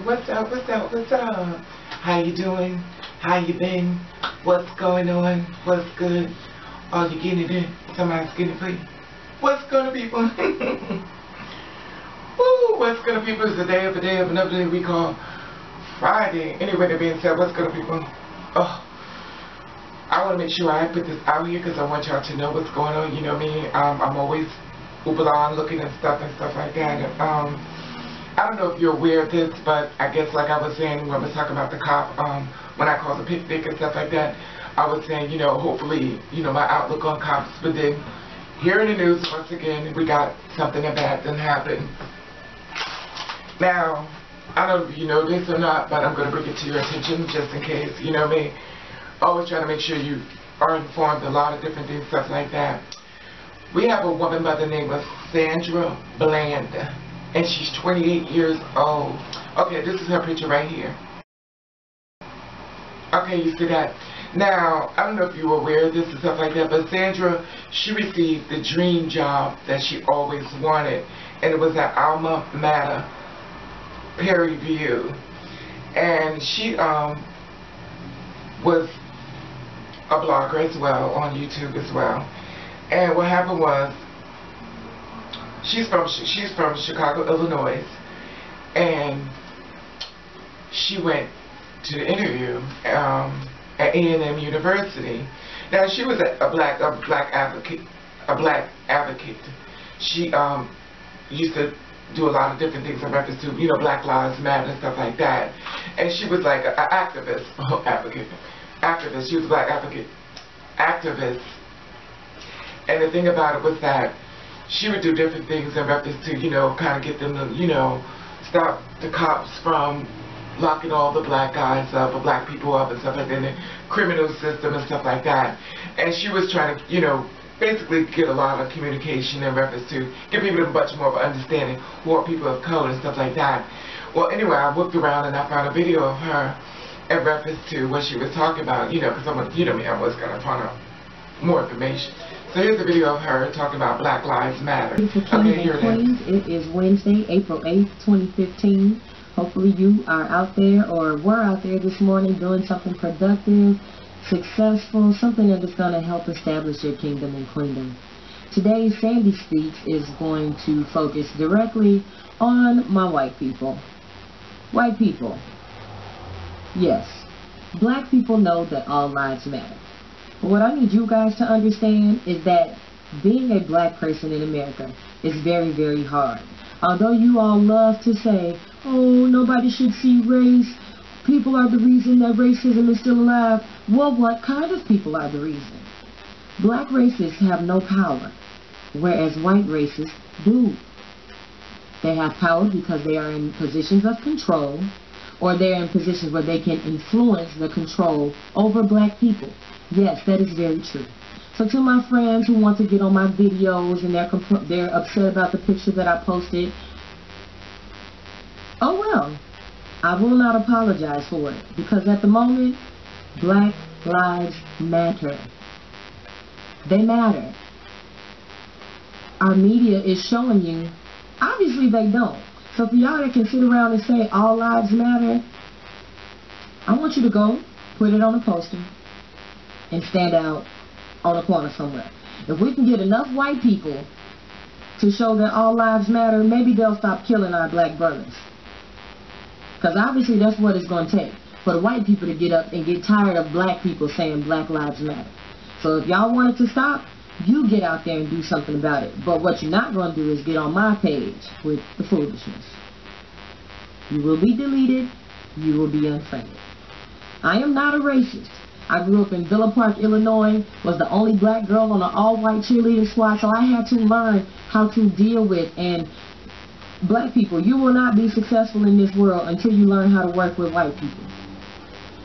What's up? What's up? What's up? How you doing? How you been? What's going on? What's good? Are you getting it in? Somebody's getting it for you. What's gonna people? Woo! What's gonna people is the day of another day we call Friday. Anyway, that being said, what's gonna people? Oh, I want to make sure I put this out here because I want y'all to know what's going on. You know me. I'm always oopalon looking and stuff like that. And, I don't know if you're aware of this, but I guess like I was saying when I was talking about the cop, when I called the picnic and stuff like that, I was saying, you know, hopefully, you know, my outlook on cops. But then here in the news, once again, we got something that bad done happen. Now, I don't know if you know this or not, but I'm going to bring it to your attention just in case, you know me. Always trying to make sure you are informed a lot of different things, stuff like that. We have a woman by the name of Sandra Bland, and she's 28 years old. Okay, this is her picture right here. Okay, you see that? Now, I don't know if you were aware of this and stuff like that, but Sandra, she received the dream job that she always wanted, and it was at Alma Mater, Prairie View. And she was a blogger as well, on YouTube as well. And what happened was, she's from Chicago, Illinois, and she went to the interview at A&M University. Now she was a black advocate. She used to do a lot of different things in reference to, you know, Black Lives Matter and stuff like that. And she was like an activist, activist. She was a black activist. And the thing about it was that she would do different things in reference to, you know, kind of get them to, you know, stop the cops from locking all the black guys up or black people up and stuff like that in the criminal system and stuff like that. And she was trying to, you know, basically get a lot of communication in reference to give people a much more of an understanding who are people of color and stuff like that. Well, anyway, I looked around and I found a video of her in reference to what she was talking about, you know, because I'm, you know me, I was going to find out more information. So here's a video of her talking about Black Lives Matter. Okay, here it is. It is Wednesday, April 8th, 2015. Hopefully you are out there or were out there this morning doing something productive, successful, something that is going to help establish your kingdom and queendom. Today, Sandy Speaks is going to focus directly on my white people. White people. Yes, black people know that all lives matter. But what I need you guys to understand is that being a black person in America is very, very hard. Although you all love to say, oh, nobody should see race, people are the reason that racism is still alive. Well, what kind of people are the reason? Black racists have no power, whereas white racists do. They have power because they are in positions of control, or they're in positions where they can influence the control over black people. Yes, that is very true. So to my friends who want to get on my videos and they're upset about the picture that I posted, oh well, I will not apologize for it, because at the moment, Black Lives Matter. They matter. Our media is showing you, obviously they don't. So for y'all that can sit around and say all lives matter, I want you to go put it on a poster and stand out on a corner somewhere. If we can get enough white people to show that all lives matter, maybe they'll stop killing our black brothers. Because obviously that's what it's going to take, for the white people to get up and get tired of black people saying Black Lives Matter. So if y'all want it to stop, you get out there and do something about it. But what you're not going to do is get on my page with the foolishness. You will be deleted. You will be unfriended. I am not a racist. I grew up in Villa Park, Illinois, was the only black girl on an all-white cheerleading squad, so I had to learn how to deal with, and black people, you will not be successful in this world until you learn how to work with white people.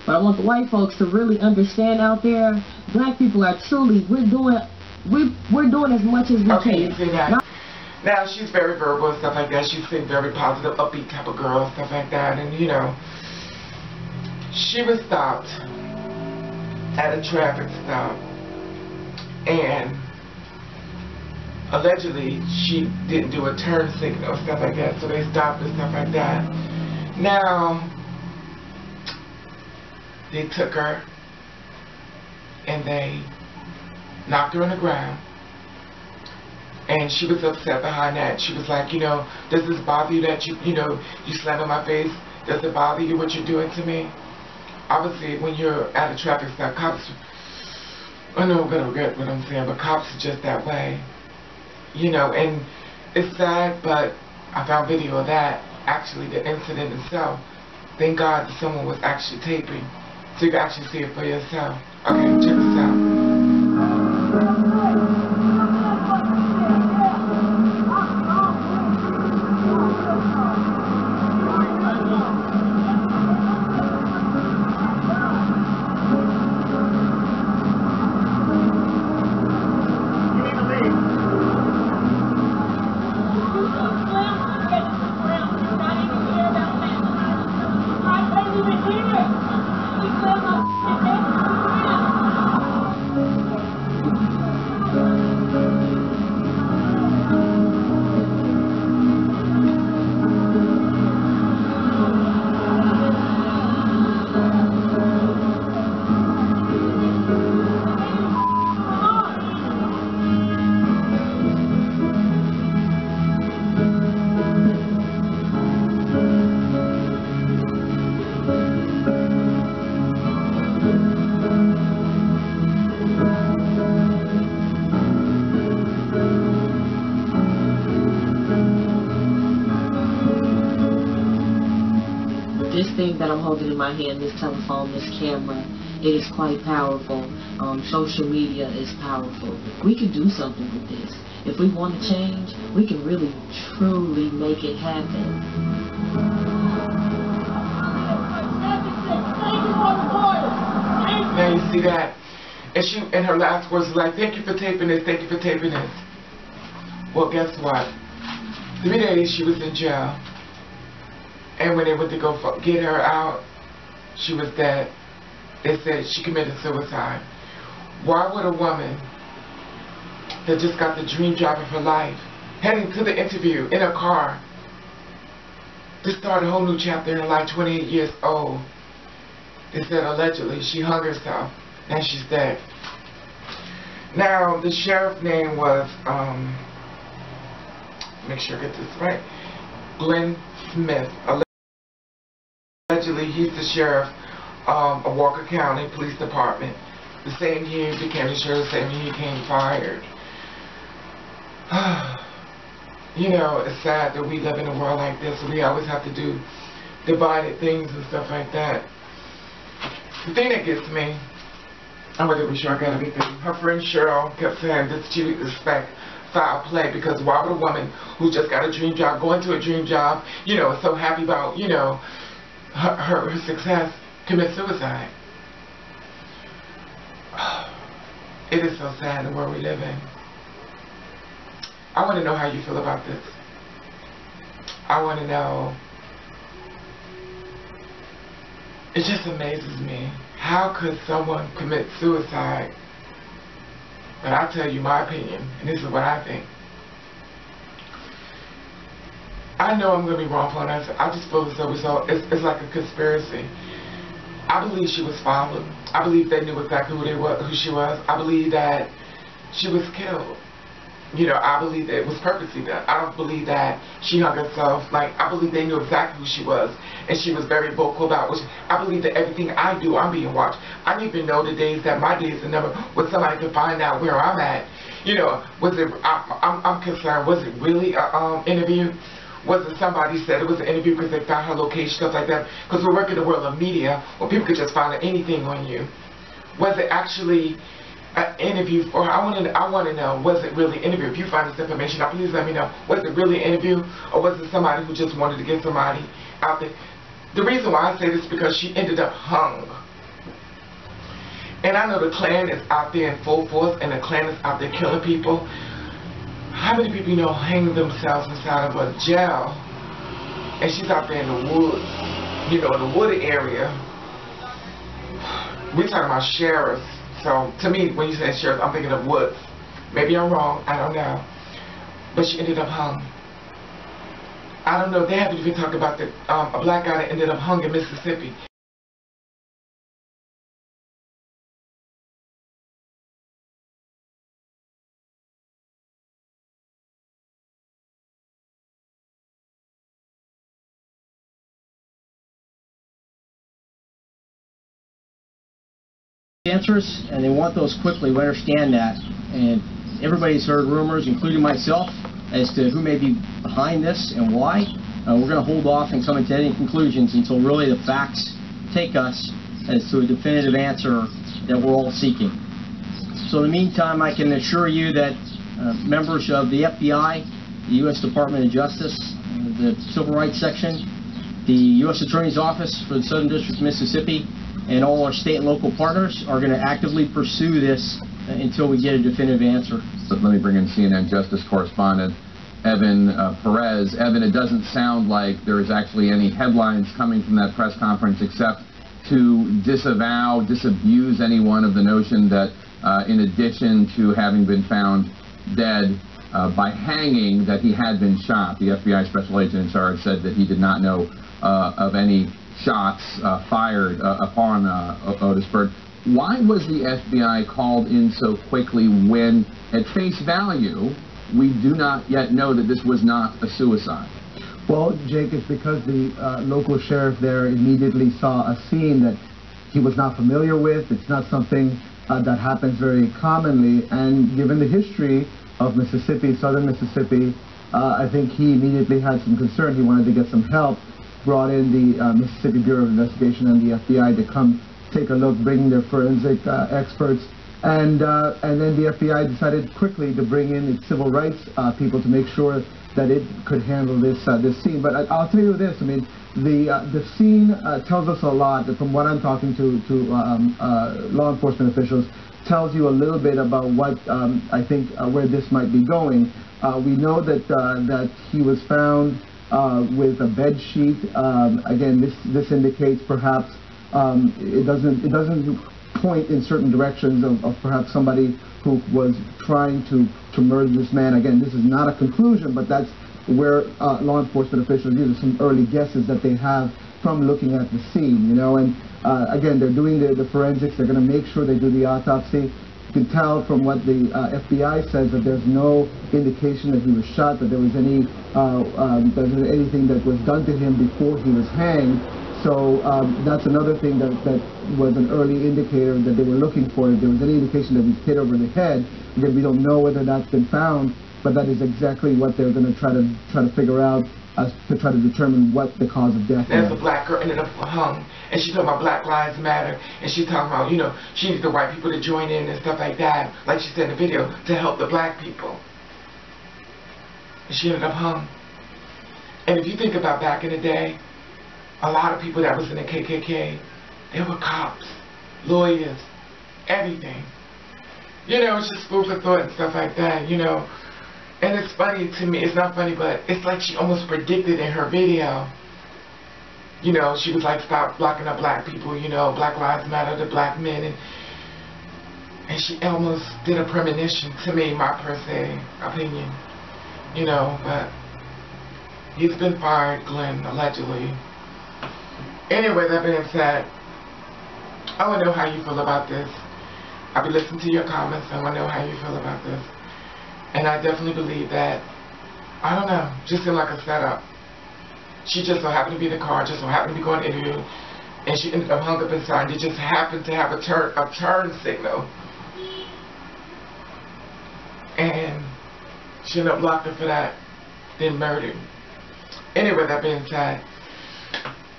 But I want the white folks to really understand out there, black people are truly, we're doing as much as we can. Okay, now she's very verbal and stuff like that. She's a very positive, upbeat type of girl and stuff like that. And you know, she was stopped at a traffic stop, and allegedly she didn't do a turn signal or stuff like that, so they stopped and stuff like that. Now, they took her and they knocked her on the ground. And she was upset behind that. She was like, you know, does this bother you that you slam in my face? Does it bother you what you're doing to me? Obviously, when you're at a traffic stop, cops, I know I'm going to regret what I'm saying, but cops are just that way. You know, and it's sad, but I found video of that, actually, the incident itself. Thank God that someone was actually taping, so you can actually see it for yourself. Okay, check this out. This thing that I'm holding in my hand, this telephone, this camera, it is quite powerful. Social media is powerful. We can do something with this. If we want to change, we can really, truly make it happen. Now you see that? And she, in her last words, was like, thank you for taping this, thank you for taping this. Well, guess what? 3 days she was in jail. And when they went to go get her out, she was dead. They said she committed suicide. Why would a woman that just got the dream job of her life, heading to the interview in a car, to start a whole new chapter in her life, 28 years old, they said allegedly she hung herself and she's dead. Now, the sheriff's name was, make sure I get this right, Glenn Smith. Allegedly, he's the sheriff of Walker County Police Department. The same year he became the sheriff, the same year he became fired. You know, it's sad that we live in a world like this. We always have to do divided things and stuff like that. The thing that gets me, I'm really sure I got everything. Her friend Cheryl kept saying this she would expect foul play, because why would a woman who just got a dream job, going to a dream job, you know, so happy about, you know, her success, commit suicide? It is so sad the world we live in. I want to know how you feel about this. I want to know. It just amazes me. How could someone commit suicide? But I'll tell you my opinion, and this is what I think. I know I'm going to be wrong for that. I just feel as though it's like a conspiracy. I believe she was followed. I believe they knew exactly who she was. I believe that she was killed. You know, I believe that it was purposely done. I don't believe that she hung herself. Like, I believe they knew exactly who she was, and she was very vocal about which. I believe that everything I do, I'm being watched. I don't even know the days that my days are numbered, when somebody could find out where I'm at. You know, was it? I'm concerned. Was it really an interview? Was it somebody said it was an interview because they found her location, stuff like that? Because we work in the world of media where people could just find out anything on you. Was it actually an interview for her? I want to know, was it really an interview? If you find this information out, please let me know. Was it really an interview, or was it somebody who just wanted to get somebody out there? The reason why I say this is because she ended up hung. And I know the Klan is out there in full force, and the Klan is out there killing people. How many people you know hang themselves inside of a jail, and she's out there in the woods, you know, in the wooded area? We're talking about sheriffs. So to me, when you say sheriff, I'm thinking of woods. Maybe I'm wrong, I don't know. But she ended up hung. I don't know if they haven't even talked about a black guy that ended up hung in Mississippi. Answers, and they want those quickly. We understand that, and everybody's heard rumors, including myself, as to who may be behind this and why. We're going to hold off and coming to any conclusions until really the facts take us as to a definitive answer that we're all seeking. So in the meantime, I can assure you that members of the FBI, the U.S. Department of Justice, the Civil Rights Section, the U.S. Attorney's Office for the Southern District of Mississippi, and all our state and local partners are going to actively pursue this until we get a definitive answer. But let me bring in CNN Justice correspondent Evan Perez. Evan, it doesn't sound like there is actually any headlines coming from that press conference except to disabuse anyone of the notion that in addition to having been found dead by hanging, that he had been shot. The FBI special agent in charge said that he did not know of any shots fired upon Otis Byrd. Why was the FBI called in so quickly when, at face value, we do not yet know that this was not a suicide? Well, Jake, it's because the local sheriff there immediately saw a scene that he was not familiar with. It's not something that happens very commonly, and given the history of Mississippi, southern Mississippi, I think he immediately had some concern. He wanted to get some help, brought in the Mississippi Bureau of Investigation and the FBI to come take a look, bring their forensic experts, and then the FBI decided quickly to bring in its civil rights people to make sure that it could handle this scene. But I'll tell you this: I mean, the scene tells us a lot. From what I'm talking to law enforcement officials, tells you a little bit about what I think where this might be going. We know that he was found with a bed sheet. Again, this indicates perhaps it doesn't point in certain directions of perhaps somebody who was trying to murder this man. Again, this is not a conclusion, but that's where law enforcement officials, these are some early guesses that they have from looking at the scene, you know. And again, they're doing the forensics. They're going to make sure they do the autopsy. You can tell from what the FBI says that there's no indication that he was shot, that there was anything that was done to him before he was hanged. So that's another thing that was an early indicator that they were looking for. If there was any indication that he was hit over the head, again, we don't know whether that's been found, but that is exactly what they're going to try to figure out to try to determine what the cause of death was. There's a black girl ended up hung, and she's talking about Black Lives Matter, and she's talking about, you know, she needs the white people to join in and stuff like that, like she said in the video, to help the black people. And she ended up hung. And if you think about back in the day, a lot of people that was in the KKK, they were cops, lawyers, everything. You know, it's just food for thought and stuff like that, you know. And it's funny to me, it's not funny, but it's like she almost predicted in her video. You know, she was like, stop blocking up black people, you know, Black Lives Matter, the black men. And she almost did a premonition to me, my per se opinion. You know, but he's been fired, Glenn, allegedly. Anyway, that being said, I want to know how you feel about this. I'll be listening to your comments. I want to know how you feel about this. And I definitely believe that, I don't know, just seemed like a setup. She just so happened to be in the car, just so happened to be going to interview, and she ended up hung up inside. It just happened to have a turn signal. And she ended up locked up for that, then murdered. Anyway, that being said,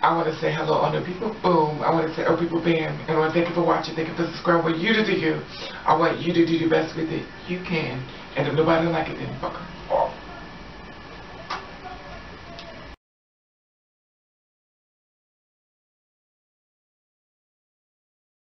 I want to say hello, other people, boom. I want to say, oh, people, bam. And I want to thank you for watching. Thank you for subscribing. I want you to do you. I want you to do the best with it you can. And if nobody don't like it, then fuck 'em.